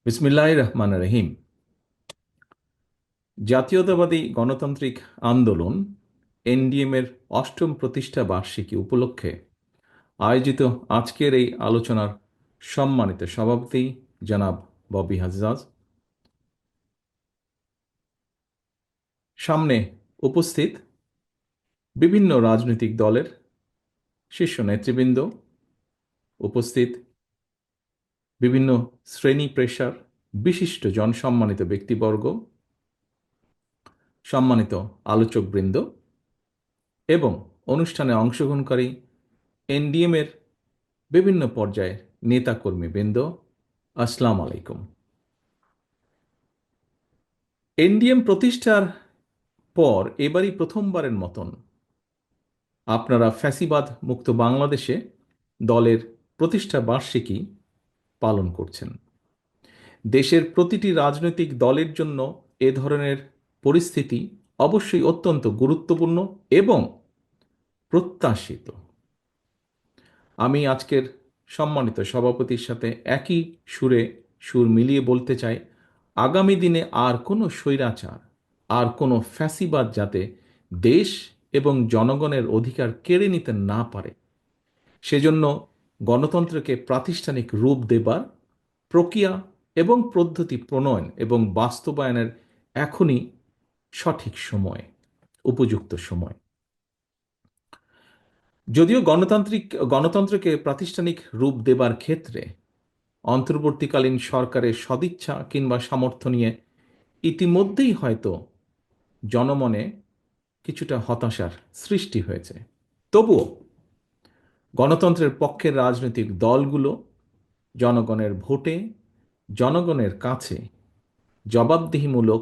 বিসমিল্লাহির রহমানির রহিম। জাতীয়তাবাদী গণতান্ত্রিক আন্দোলন এনডিএম এর অষ্টম প্রতিষ্ঠা বার্ষিকী উপলক্ষে আয়োজিত আজকের এই আলোচনার সম্মানিত সভাপতি জনাব ববি হাজ্জাজ, সামনে উপস্থিত বিভিন্ন রাজনৈতিক দলের শীর্ষ নেতৃবৃন্দ, উপস্থিত বিভিন্ন শ্রেণী পেশার বিশিষ্ট জনসম্মানিত ব্যক্তিবর্গ, সম্মানিত আলোচকবৃন্দ এবং অনুষ্ঠানে অংশগ্রহণকারী এনডিএম এর বিভিন্ন পর্যায়ের নেতাকর্মীবৃন্দ, আসসালামু আলাইকুম। এনডিএম প্রতিষ্ঠার পর এবারই প্রথমবারের মতন আপনারা ফ্যাসিবাদ মুক্ত বাংলাদেশে দলের প্রতিষ্ঠা বার্ষিকী পালন করছেন। দেশের প্রতিটি রাজনৈতিক দলের জন্য এ ধরনের পরিস্থিতি অবশ্যই অত্যন্ত গুরুত্বপূর্ণ এবং প্রত্যাশিত। আমি আজকের সম্মানিত সভাপতির সাথে একই সুর মিলিয়ে বলতে চাই, আগামী দিনে আর কোনো স্বৈরাচার, আর কোনো ফ্যাসিবাদ যাতে দেশ এবং জনগণের অধিকার কেড়ে নিতে না পারে, সেজন্য গণতন্ত্রকে প্রাতিষ্ঠানিক রূপ দেবার প্রক্রিয়া এবং পদ্ধতি প্রণয়ন এবং বাস্তবায়নের এখনই সঠিক সময়, উপযুক্ত সময়। যদিও গণতন্ত্রকে প্রাতিষ্ঠানিক রূপ দেবার ক্ষেত্রে অন্তর্বর্তীকালীন সরকারের সদিচ্ছা কিংবা সামর্থ্য নিয়ে ইতিমধ্যেই হয়তো জনমনে কিছুটা হতাশার সৃষ্টি হয়েছে, তবুও গণতন্ত্রের পক্ষের রাজনৈতিক দলগুলো জনগণের ভোটে, জনগণের কাছে জবাবদিহিমূলক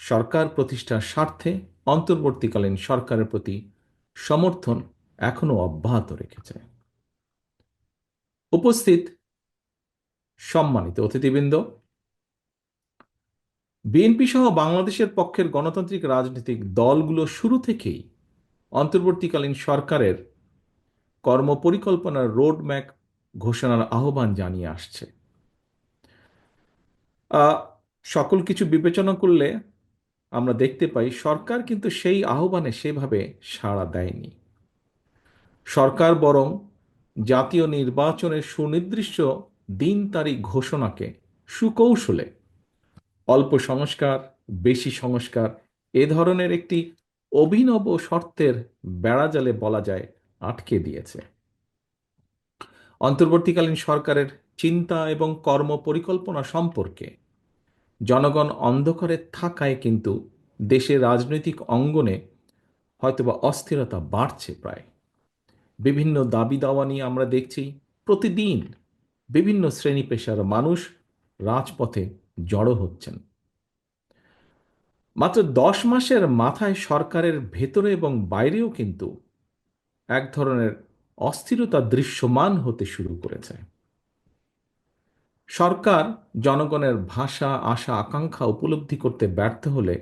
সরকার প্রতিষ্ঠার স্বার্থে অন্তর্বর্তীকালীন সরকারের প্রতি সমর্থন এখনো অব্যাহত রেখেছে। উপস্থিত সম্মানিত অতিথিবৃন্দ, বিএনপি সহ বাংলাদেশের পক্ষের গণতান্ত্রিক রাজনৈতিক দলগুলো শুরু থেকেই অন্তর্বর্তীকালীন সরকারের কর্মপরিকল্পনার রোডম্যাপ ঘোষণার আহ্বান জানিয়ে আসছে। সকল কিছু বিবেচনা করলে আমরা দেখতে পাই সরকার কিন্তু সেই আহ্বানে সেভাবে সাড়া দেয়নি। সরকার বরং জাতীয় নির্বাচনের সুনির্দিষ্ট দিন তারিখ ঘোষণাকে সুকৌশলে অল্প সংস্কার, বেশি সংস্কার এ ধরনের একটি অভিনব শর্তের বেড়াজালে বলা যায় আটকে দিয়েছে। অন্তর্বর্তীকালীন সরকারের চিন্তা এবং কর্ম পরিকল্পনা সম্পর্কে জনগণ অন্ধকারে থাকায় কিন্তু দেশের রাজনৈতিক অঙ্গনে হয়তোবা অস্থিরতা বাড়ছে। প্রায় বিভিন্ন দাবি দাওয়া নিয়ে আমরা দেখছি প্রতিদিন বিভিন্ন শ্রেণী পেশার মানুষ রাজপথে জড়ো হচ্ছেন। মাত্র 10 মাসের মাথায় সরকারের ভেতরে এবং বাইরেও কিন্তু এক ধরনের অস্থিরতা দৃশ্যমান হতে শুরু করেছে। সরকার জনগণের ভাষা, আশা, আকাঙ্ক্ষা উপলব্ধি করতে ব্যর্থ হলে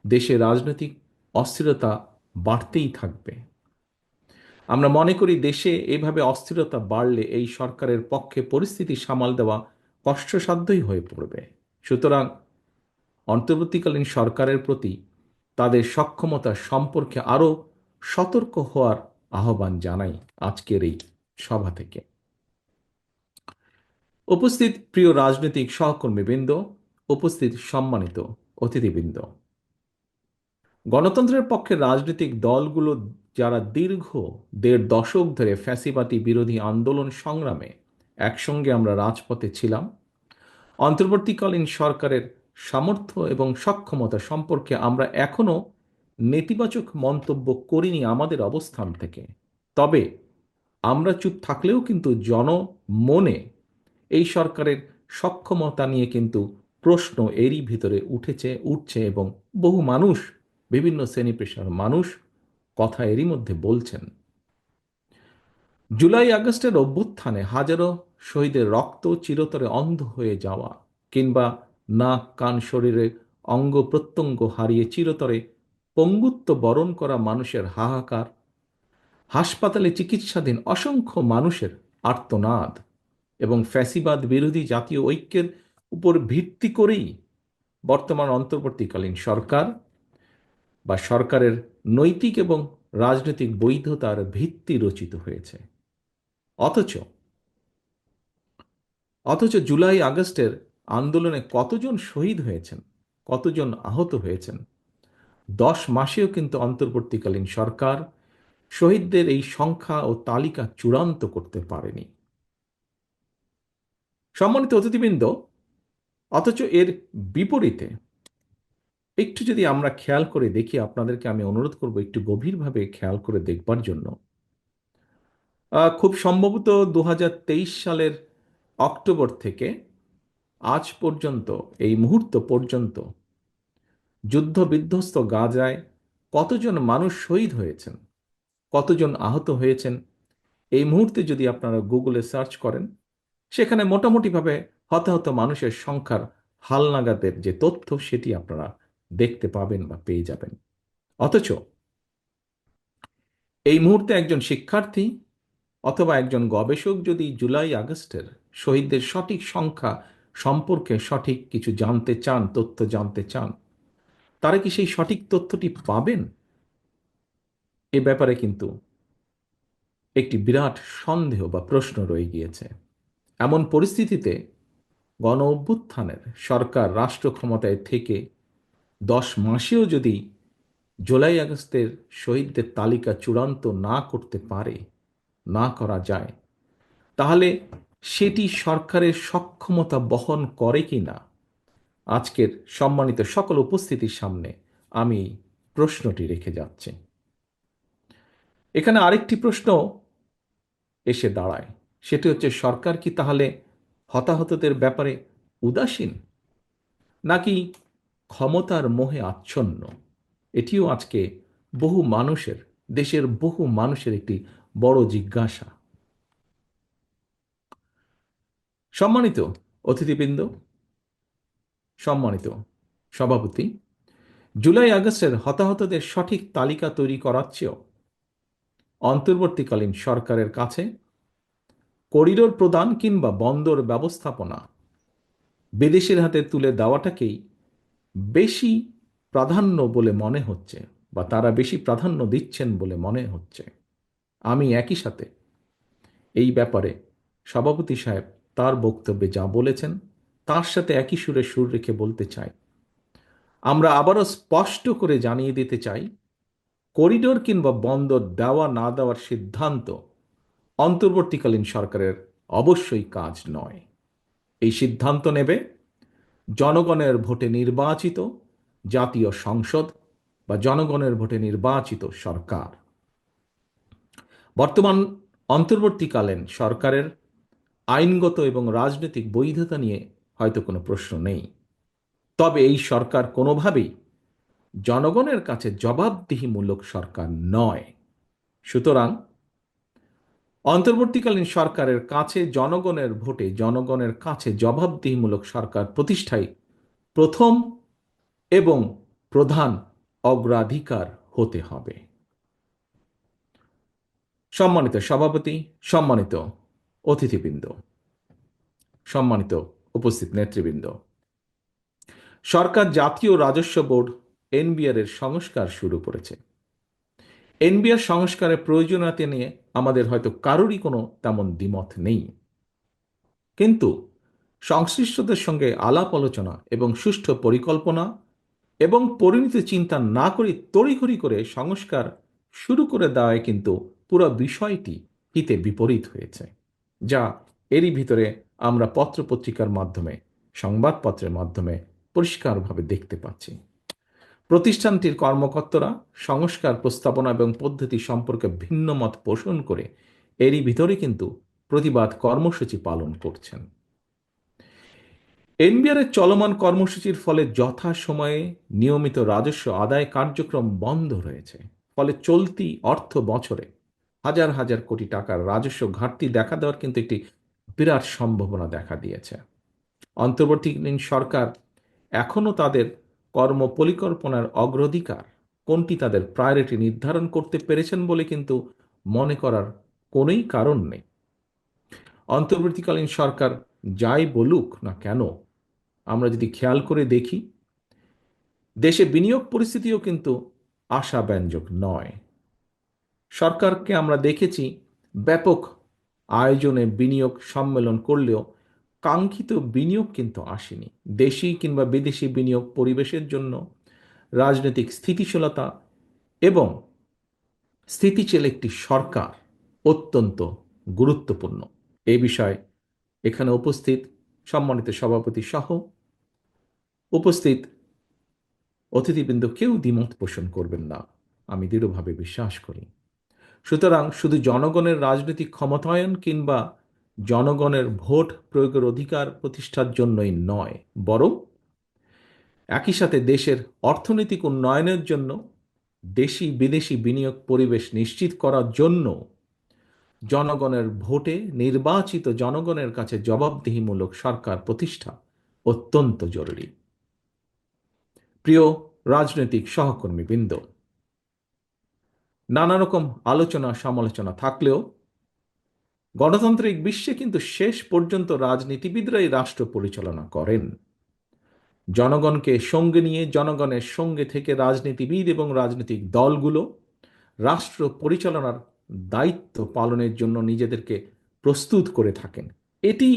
দেশে রাজনৈতিক অস্থিরতা বাড়তেই থাকবে। আমরা মনে করি দেশে এভাবে অস্থিরতা বাড়লে এই সরকারের পক্ষে পরিস্থিতি সামাল দেওয়া কষ্টসাধ্যই হয়ে পড়বে। সুতরাং অন্তর্বর্তীকালীন সরকারের প্রতি তাদের সক্ষমতা সম্পর্কে আরও সতর্ক হওয়ার আহ্বান জানাই আজকের এই সভা থেকে। উপস্থিত প্রিয় রাজনৈতিক সহকর্মীবৃন্দ, উপস্থিত সম্মানিত অতিথিবৃন্দ, গণতন্ত্রের পক্ষে রাজনৈতিক দলগুলো যারা দীর্ঘ 1.5 দশক ধরে ফ্যাসিবাদী বিরোধী আন্দোলন সংগ্রামে একসঙ্গে আমরা রাজপথে ছিলাম, অন্তর্বর্তীকালীন সরকারের সামর্থ্য এবং সক্ষমতা সম্পর্কে আমরা এখনো নেতিবাচক মন্তব্য করিনি আমাদের অবস্থান থেকে। তবে আমরা চুপ থাকলেও কিন্তু জনমনে এই সরকারের সক্ষমতা নিয়ে কিন্তু প্রশ্ন এরই ভিতরে উঠছে এবং বহু মানুষ, বিভিন্ন শ্রেণী পেশার মানুষ কথা এরই মধ্যে বলছেন। জুলাই আগস্টের অভ্যুত্থানে হাজারো শহীদের রক্ত চিরতরে অন্ধ হয়ে যাওয়া কিংবা নাক, কান, শরীরে অঙ্গ প্রত্যঙ্গ হারিয়ে চিরতরে পঙ্গুত্ব বরণ করা মানুষের হাহাকার, হাসপাতালে চিকিৎসাধীন অসংখ্য মানুষের আর্তনাদ এবং ফ্যাসিবাদ বিরোধী জাতীয় ঐক্যের উপর ভিত্তি করেই বর্তমান অন্তর্বর্তীকালীন সরকার বা সরকারের নৈতিক এবং রাজনৈতিক বৈধতার ভিত্তি রচিত হয়েছে। অথচ অথচ জুলাই আগস্টের আন্দোলনে কতজন শহীদ হয়েছেন, কতজন আহত হয়েছেন, 10 মাসেও কিন্তু অন্তর্বর্তীকালীন সরকার শহীদদের এই সংখ্যা ও তালিকা চূড়ান্ত করতে পারেনি। সম্মানিত অতিথিবৃন্দ, অথচ এর বিপরীতে একটু যদি আমরা খেয়াল করে দেখি, আপনাদেরকে আমি অনুরোধ করব একটু গভীরভাবে খেয়াল করে দেখবার জন্য। খুব সম্ভবত 2023 সালের অক্টোবর থেকে আজ পর্যন্ত, এই মুহূর্ত পর্যন্ত যুদ্ধ বিধ্বস্ত গাজায় কতজন মানুষ শহীদ হয়েছেন, কতজন আহত হয়েছেন, এই মুহূর্তে যদি আপনারা গুগলে সার্চ করেন, সেখানে মোটামুটিভাবে হতাহত মানুষের সংখ্যার হালনাগাদের যে তথ্য সেটি আপনারা দেখতে পাবেন বা পেয়ে যাবেন। অথচ এই মুহূর্তে একজন শিক্ষার্থী অথবা একজন গবেষক যদি জুলাই আগস্টের শহীদদের সঠিক সংখ্যা সম্পর্কে সঠিক কিছু জানতে চান, তথ্য জানতে চান, তারা কি সেই সঠিক তথ্যটি পাবেন? এ ব্যাপারে কিন্তু একটি বিরাট সন্দেহ বা প্রশ্ন রয়ে গিয়েছে। এমন পরিস্থিতিতে গণ অভ্যুত্থানের সরকার রাষ্ট্র ক্ষমতায় থেকে 10 মাসেও যদি জুলাই আগস্টের শহীদদের তালিকা চূড়ান্ত না করতে পারে, না করা যায়, তাহলে সেটি সরকারের সক্ষমতা বহন করে কি না, আজকের সম্মানিত সকল উপস্থিতির সামনে আমি প্রশ্নটি রেখে যাচ্ছি। এখানে আরেকটি প্রশ্ন এসে দাঁড়ায়, সেটি হচ্ছে সরকার কি তাহলে হতাহতদের ব্যাপারে উদাসীন, নাকি ক্ষমতার মোহে আচ্ছন্ন? এটিও আজকে বহু মানুষের, দেশের বহু মানুষের একটি বড় জিজ্ঞাসা। সম্মানিত অতিথিবৃন্দ, সম্মানিত সভাপতি, জুলাই আগস্টের হতাহতদের সঠিক তালিকা তৈরি করার চেয়েও অন্তর্বর্তীকালীন সরকারের কাছে করিডোর প্রদান কিংবা বন্দর ব্যবস্থাপনা বিদেশের হাতে তুলে দেওয়াটাকেই বেশি প্রাধান্য বলে মনে হচ্ছে, বা তারা বেশি প্রাধান্য দিচ্ছেন বলে মনে হচ্ছে। আমি একই সাথে এই ব্যাপারে সভাপতি সাহেব তার বক্তব্যে যা বলেছেন তার সাথে একই সুরে সুর রেখে বলতে চাই, আমরা আবারও স্পষ্ট করে জানিয়ে দিতে চাই, করিডোর কিংবা বন্দর দেওয়া না দেওয়ার সিদ্ধান্ত অন্তর্বর্তীকালীন সরকারের অবশ্যই কাজ নয়। এই সিদ্ধান্ত নেবে জনগণের ভোটে নির্বাচিত জাতীয় সংসদ বা জনগণের ভোটে নির্বাচিত সরকার। বর্তমান অন্তর্বর্তীকালীন সরকারের আইনগত এবং রাজনৈতিক বৈধতা নিয়ে হয়তো কোনো প্রশ্ন নেই, তবে এই সরকার কোনোভাবেই জনগণের কাছে জবাবদিহিমূলক সরকার নয়। সুতরাং অন্তর্বর্তীকালীন সরকারের কাছে জনগণের ভোটে জনগণের কাছে জবাবদিহিমূলক সরকার প্রতিষ্ঠাই প্রথম এবং প্রধান অগ্রাধিকার হতে হবে। সম্মানিত সভাপতি, সম্মানিত অতিথিবৃন্দ, সম্মানিত উপস্থিত নেতৃবৃন্দ, সরকার জাতীয় রাজস্ব বোর্ড এনবিআর এর সংস্কার শুরু করেছে। এনবিআর সংস্কারের প্রয়োজনীয়তা নিয়ে আমাদের হয়তো কারোরই কোনো তেমন দ্বিমত নেই, কিন্তু সংশ্লিষ্টদের সঙ্গে আলাপ আলোচনা এবং সুষ্ঠু পরিকল্পনা এবং পরিণত চিন্তা না করে তড়িঘড়ি করে সংস্কার শুরু করে দেওয়ায় কিন্তু পুরো বিষয়টি হিতে বিপরীত হয়েছে, যা এরই ভিতরে আমরা পত্রপত্রিকার মাধ্যমে, সংবাদপত্রের মাধ্যমে পরিষ্কারভাবে দেখতে পাচ্ছি। প্রতিষ্ঠানটির কর্মকর্তারা সংস্কার প্রস্তাবনা এবং পদ্ধতি সম্পর্কে ভিন্ন মত পোষণ করে এরই ভিতরে কিন্তু প্রতিবাদ কর্মসূচি পালন করছেন। এনবিআর এর চলমান কর্মসূচির ফলে যথাসময়ে নিয়মিত রাজস্ব আদায় কার্যক্রম বন্ধ রয়েছে। ফলে চলতি অর্থ বছরে হাজার হাজার কোটি টাকার রাজস্ব ঘাটতি দেখা দেওয়ার কিন্তু একটি বিরাট সম্ভাবনা দেখা দিয়েছে। অন্তর্বর্তীকালীন সরকার এখনও তাদের কর্ম পরিকল্পনার অগ্রাধিকার কোনটি তাদের প্রায়োরিটি নির্ধারণ করতে পেরেছেন বলে কিন্তু মনে করার কোনোই কারণ নেই। অন্তর্বর্তীকালীন সরকার যাই বলুক না কেন, আমরা যদি খেয়াল করে দেখি, দেশে বিনিয়োগ পরিস্থিতিও কিন্তু আশাব্যঞ্জক নয়। সরকারকে আমরা দেখেছি ব্যাপক আয়োজনে বিনিয়োগ সম্মেলন করলেও কাঙ্ক্ষিত বিনিয়োগ কিন্তু আসেনি। দেশি কিংবা বিদেশি বিনিয়োগ পরিবেশের জন্য রাজনৈতিক স্থিতিশীলতা এবং স্থিতিশীল একটি সরকার অত্যন্ত গুরুত্বপূর্ণ। এই বিষয়ে এখানে উপস্থিত সম্মানিত সভাপতি সহ উপস্থিত অতিথিবৃন্দ কেউ দ্বিমত পোষণ করবেন না, আমি দৃঢ়ভাবে বিশ্বাস করি। সুতরাং শুধু জনগণের রাজনৈতিক ক্ষমতায়ন কিংবা জনগণের ভোট প্রয়োগের অধিকার প্রতিষ্ঠার জন্যই নয়, বরং একই সাথে দেশের অর্থনৈতিক উন্নয়নের জন্য দেশি বিদেশি বিনিয়োগ পরিবেশ নিশ্চিত করার জন্য জনগণের ভোটে নির্বাচিত জনগণের কাছে জবাবদিহিমূলক সরকার প্রতিষ্ঠা অত্যন্ত জরুরি। প্রিয় রাজনৈতিক সহকর্মীবৃন্দ, নানা রকম আলোচনা সমালোচনা থাকলেও গণতান্ত্রিক বিশ্বে কিন্তু শেষ পর্যন্ত রাজনীতিবিদরাই রাষ্ট্র পরিচালনা করেন। জনগণকে সঙ্গে নিয়ে, জনগণের সঙ্গে থেকে রাজনীতিবিদ এবং রাজনৈতিক দলগুলো রাষ্ট্র পরিচালনার দায়িত্ব পালনের জন্য নিজেদেরকে প্রস্তুত করে থাকেন। এটি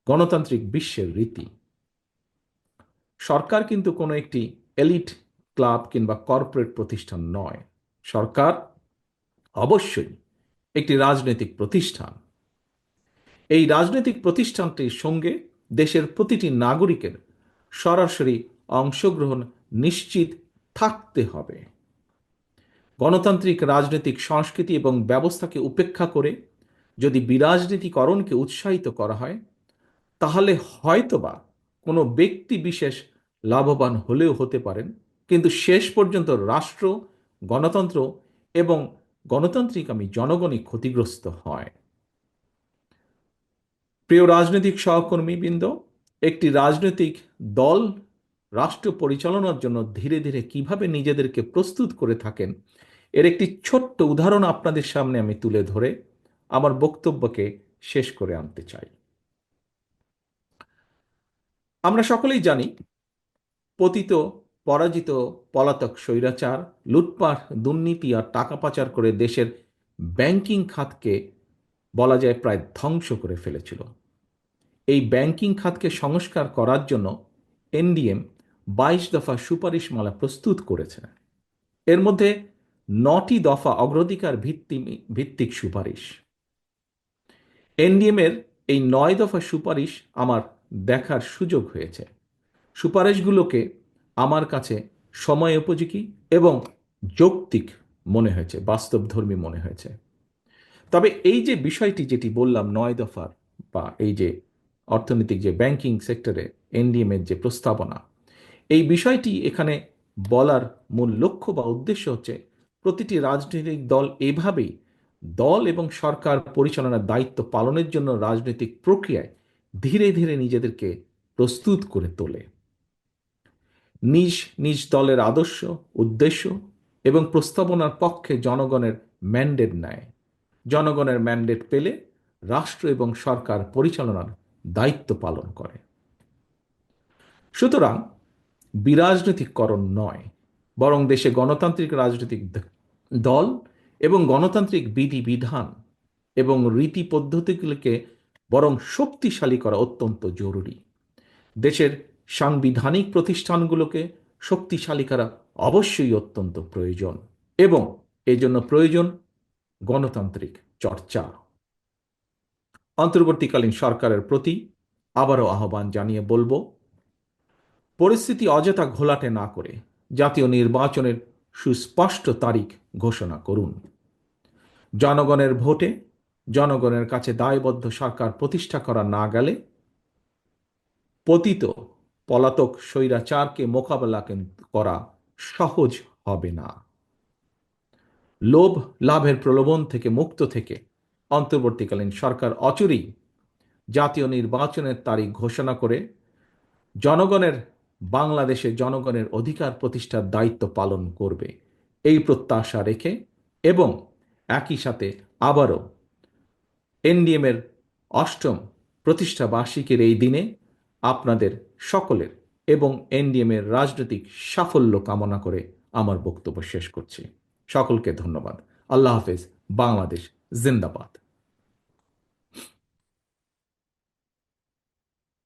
গণতান্ত্রিক বিশ্বের রীতি। সরকার কিন্তু কোনো একটি এলিট ক্লাব কিংবা কর্পোরেট প্রতিষ্ঠান নয়। সরকার অবশ্যই একটি রাজনৈতিক প্রতিষ্ঠান। এই রাজনৈতিক প্রতিষ্ঠানটির সঙ্গে দেশের প্রতিটি নাগরিকের সরাসরি অংশগ্রহণ নিশ্চিত থাকতে হবে। গণতান্ত্রিক রাজনৈতিক সংস্কৃতি এবং ব্যবস্থাকে উপেক্ষা করে যদি বিরাজনীতিকরণকে উৎসাহিত করা হয়, তাহলে হয়তোবা কোনো ব্যক্তি বিশেষ লাভবান হলেও হতে পারেন, কিন্তু শেষ পর্যন্ত রাষ্ট্র, গণতন্ত্র এবং গণতান্ত্রিক জনগণই ক্ষতিগ্রস্ত হয়। প্রিয় রাজনৈতিক সহকর্মীবৃন্দ, একটি রাজনৈতিক দল রাষ্ট্র পরিচালনার জন্য ধীরে ধীরে কিভাবে নিজেদেরকে প্রস্তুত করে থাকেন, এর একটি ছোট্ট উদাহরণ আপনাদের সামনে আমি তুলে ধরে আমার বক্তব্যকে শেষ করে আনতে চাই। আমরা সকলেই জানি, পতিত পরাজিত পলাতক স্বৈরাচার লুটপাট, দুর্নীতি আর টাকা পাচার করে দেশের ব্যাংকিং খাতকে বলা যায় প্রায় ধ্বংস করে ফেলেছিল। এই ব্যাংকিং খাতকে সংস্কার করার জন্য এনডিএম 22 দফা সুপারিশমালা প্রস্তুত করেছে। এর মধ্যে 9টি দফা অগ্রাধিকার ভিত্তিক সুপারিশ। এনডিএম এর এই 9 দফা সুপারিশ আমার দেখার সুযোগ হয়েছে। সুপারিশগুলোকে আমার কাছে সময় উপযোগী এবং যৌক্তিক মনে হয়েছে, বাস্তবধর্মী মনে হয়েছে। তবে এই যে বিষয়টি যেটি বললাম 9 দফার, বা এই যে অর্থনৈতিক যে ব্যাংকিং সেক্টরে এনডিএম এর যে প্রস্তাবনা, এই বিষয়টি এখানে বলার মূল লক্ষ্য বা উদ্দেশ্য হচ্ছে প্রতিটি রাজনৈতিক দল এভাবেই দল এবং সরকার পরিচালনার দায়িত্ব পালনের জন্য রাজনৈতিক প্রক্রিয়ায় ধীরে ধীরে নিজেদেরকে প্রস্তুত করে তোলে। নিজ নিজ দলের আদর্শ, উদ্দেশ্য এবং প্রস্তাবনার পক্ষে জনগণের ম্যান্ডেট নেয়। জনগণের ম্যান্ডেট পেলে রাষ্ট্র এবং সরকার পরিচালনার দায়িত্ব পালন করে। সুতরাং বিরাজনৈতিকরণ নয়, বরং দেশে গণতান্ত্রিক রাজনৈতিক দল এবং গণতান্ত্রিক বিধিবিধান এবং রীতি পদ্ধতিগুলিকে বরং শক্তিশালী করা অত্যন্ত জরুরি। দেশের সাংবিধানিক প্রতিষ্ঠানগুলোকে শক্তিশালী করা অবশ্যই অত্যন্ত প্রয়োজন, এবং এজন্য প্রয়োজন গণতান্ত্রিক চর্চা। অন্তর্বর্তীকালীন সরকারের প্রতি আবারও আহ্বান জানিয়ে বলবো, পরিস্থিতি অযথা ঘোলাটে না করে জাতীয় নির্বাচনের সুস্পষ্ট তারিখ ঘোষণা করুন। জনগণের ভোটে জনগণের কাছে দায়বদ্ধ সরকার প্রতিষ্ঠা করা না গেলে পতিত পলাতক স্বৈরাচারকে মোকাবেলা করা সহজ হবে না। লোভ লাভের প্রলোভন থেকে মুক্ত থেকে অন্তর্বর্তীকালীন সরকার অচিরেই জাতীয় নির্বাচনের তারিখ ঘোষণা করে জনগণের, বাংলাদেশের জনগণের অধিকার প্রতিষ্ঠার দায়িত্ব পালন করবে, এই প্রত্যাশা রেখে এবং একই সাথে আবারও এনডিএম এর 8ম প্রতিষ্ঠা বার্ষিকীর এই দিনে আপনাদের সকলের এবং এনডিএমের রাজনৈতিক সাফল্য কামনা করে আমার বক্তব্য শেষ করছি। সকলকে ধন্যবাদ। আল্লাহ হাফেজ। বাংলাদেশ জিন্দাবাদ।